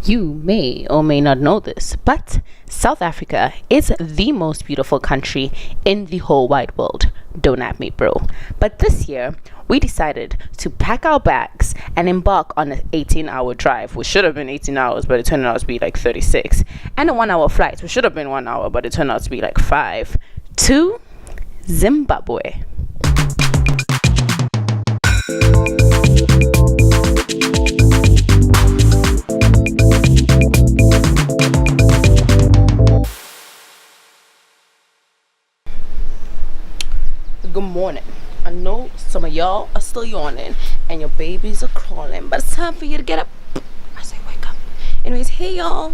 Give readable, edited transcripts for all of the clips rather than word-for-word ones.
You may or may not know this, but South Africa is the most beautiful country in the whole wide world. Don't at me, bro. But this year, we decided to pack our bags and embark on an 18-hour drive, which should have been 18 hours, but it turned out to be like 36, and a 1-hour flight, which should have been 1 hour, but it turned out to be like 5, to Zimbabwe. Good morning. I know some of y'all are still yawning and your babies are crawling, but it's time for you to get up. I say wake up. Anyways, hey y'all.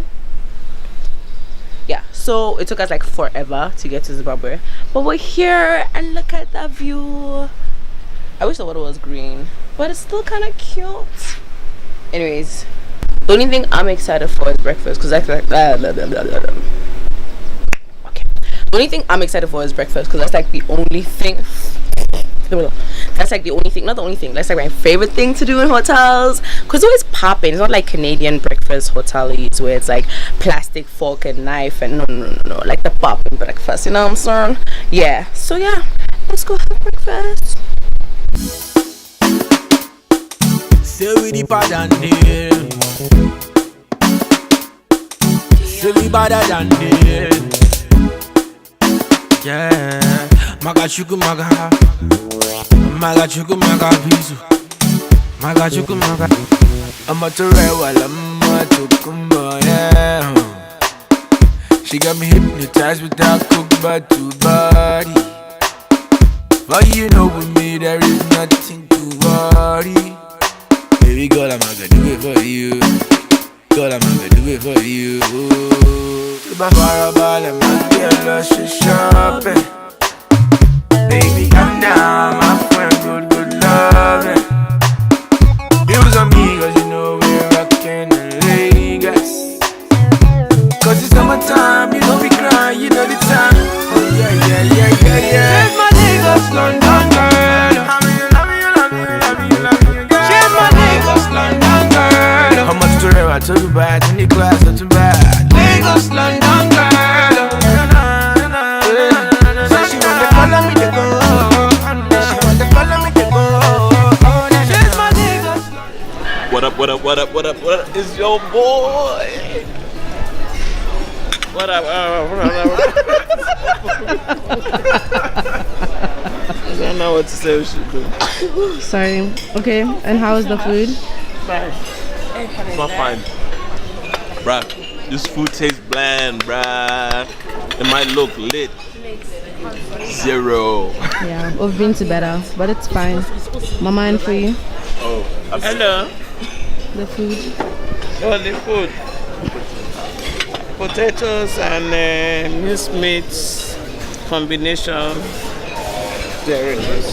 Yeah, so it took us like forever to get to Zimbabwe, but we're here and look at that view. I wish the water was green, but it's still kind of cute. Anyways, the only thing I'm excited for is breakfast, because that's like the only thing I'm excited for is breakfast, because that's like the only thing. That's like the only thing, not the only thing. That's like my favorite thing to do in hotels, because it's always popping. It's not like Canadian breakfast hoteliers where it's like plastic fork and knife and no, like the popping breakfast. You know what I'm saying? Yeah. So yeah, let's go have breakfast. Say we deeper than this. Say we better than this. Yeah, maga chuku maga chuku maga Piizle, maga chuku maga. I'm a terror, I'm a tukumba, yeah. She got me hypnotized with that cook but to body. But you know with me there is nothing to worry. Baby girl, I'm gonna do it for you. Girl, I'm gonna do it for you. My fireball and my girl, she shopping. Baby, calm down, my friend, good loving. Bills on me, cause you know we're rockin' in Vegas. Cause it's summertime, you know we cry, you know the time. Oh yeah. She's my Lagos, London girl. She's my Lagos, London girl. How much to rev, I told you bad, in the class, not too bad. Lagos, London girl. So she want to follow me to go. She want to follow me to go. She's my Lagos. What up? It's your boy. What up? I don't know what to say. We should do. Sorry. Okay, and how is the food? Fine. It's not fine. Bruh, this food tastes bland, bruh. It might look lit. 0. Yeah, we've been to better, but it's fine. Mama and for you. Oh, hello. The food. Oh, the food. Potatoes and minced meats combination. Very nice.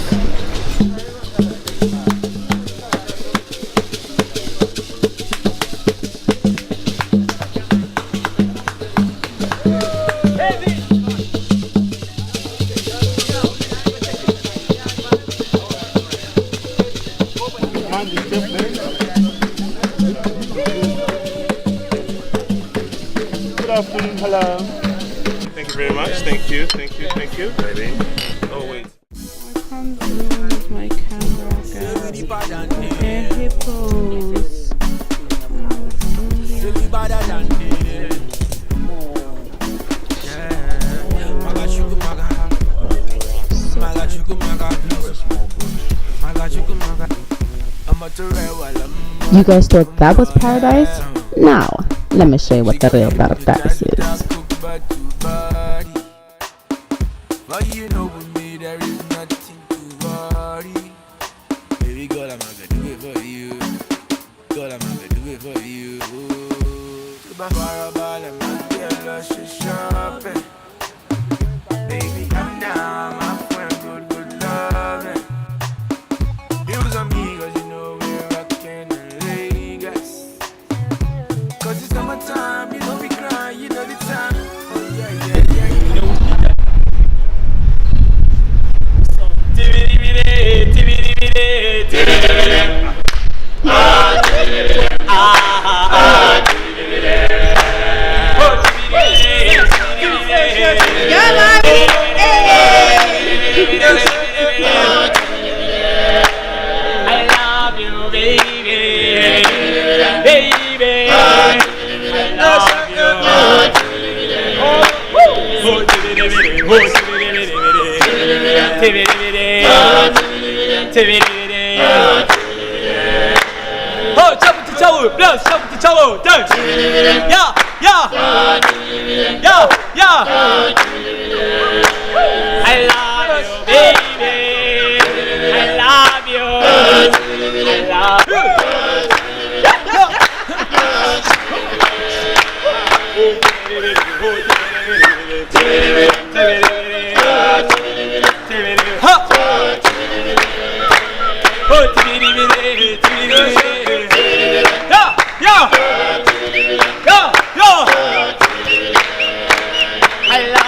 Hello. Thank you very much. Thank you. Baby. Oh wait. I can't move my camera, guys. They're hippos. You guys thought that was paradise? Now, let me show you what the real paradise is. But you know with me there is nothing to worry. Baby girl, I'm gonna do it for you. Girl, I'm gonna do it for you. My fireball and my girl, she shopping. Baby, calm down, my friend, good loving. Bills on me, cause you know we're rockin' in Vegas. Cause it's summertime, you know we cry, you know the time. Oh yeah. Oh, chawu, plus, chawu, dance. Yeah. I love you, baby. I love you. I love